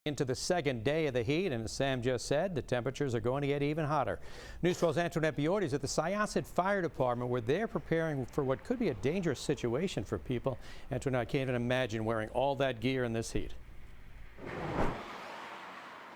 Into the second day of the heat, and as Sam just said, the temperatures are going to get even hotter. News 12's Antoinette Biordi is at the Syosset Fire Department, where they're preparing for what could be a dangerous situation for people. Antoinette, I can't even imagine wearing all that gear in this heat.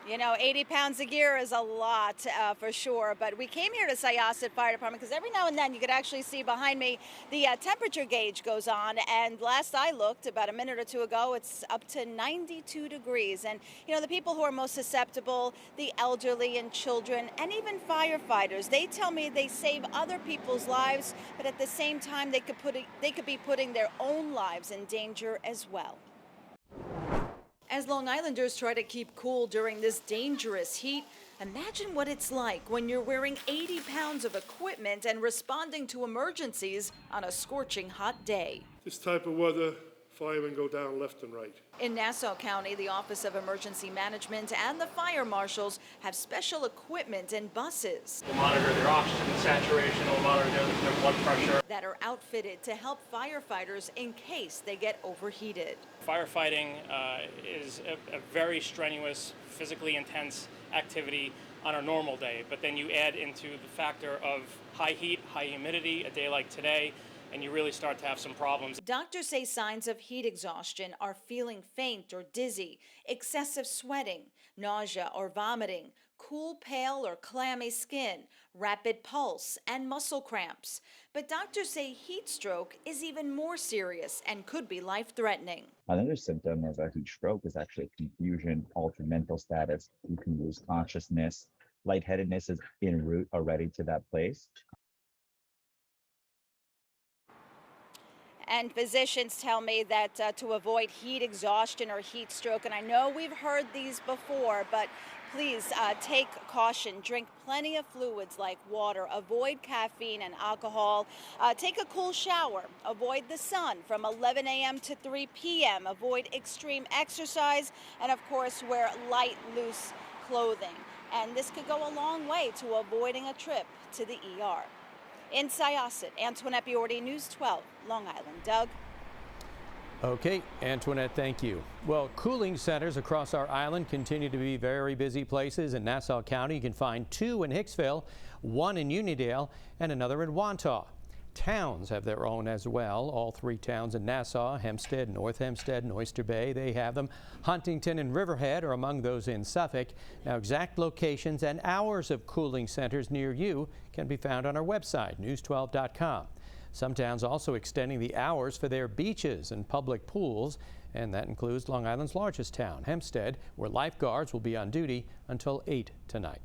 You know, 80 pounds of gear is a lot for sure, but we came here to Syosset Fire Department because every now and then you could actually see behind me the temperature gauge goes on, and last I looked about a minute or two ago, it's up to 92 degrees. And you know, the people who are most susceptible, the elderly and children, and even firefighters, they tell me they save other people's lives, but at the same time they could be putting their own lives in danger as well. As Long Islanders try to keep cool during this dangerous heat, imagine what it's like when you're wearing 80 pounds of equipment and responding to emergencies on a scorching hot day. This type of weather, firemen go down left and right. In Nassau County, the Office of Emergency Management and the fire marshals have special equipment and buses. We'll monitor their oxygen saturation, we'll monitor their blood pressure. That are outfitted to help firefighters in case they get overheated. Firefighting is a very strenuous, physically intense activity on a normal day, but then you add into the factor of high heat, high humidity, a day like today, and you really start to have some problems. Doctors say signs of heat exhaustion are feeling faint or dizzy, excessive sweating, nausea or vomiting, cool, pale or clammy skin, rapid pulse, and muscle cramps. But doctors say heat stroke is even more serious and could be life-threatening. Another symptom of a heat stroke is actually confusion, altered mental status. You can lose consciousness. Lightheadedness is en route already to that place. And physicians tell me that to avoid heat exhaustion or heat stroke, and I know we've heard these before, but please take caution. Drink plenty of fluids like water. Avoid caffeine and alcohol. Take a cool shower. Avoid the sun from 11 a.m. to 3 p.m. Avoid extreme exercise. And of course, wear light, loose clothing. And this could go a long way to avoiding a trip to the ER. In Syosset, Antoinette Biordi, News 12, Long Island. Doug? Okay, Antoinette, thank you. Well, cooling centers across our island continue to be very busy places. In Nassau County, you can find 2 in Hicksville, 1 in Uniondale, and another in Wantagh. Towns have their own as well. All 3 towns in Nassau, Hempstead, North Hempstead, and Oyster Bay, they have them. Huntington and Riverhead are among those in Suffolk. Now, exact locations and hours of cooling centers near you can be found on our website, news12.com. Some towns also extending the hours for their beaches and public pools, and that includes Long Island's largest town, Hempstead, where lifeguards will be on duty until 8 tonight.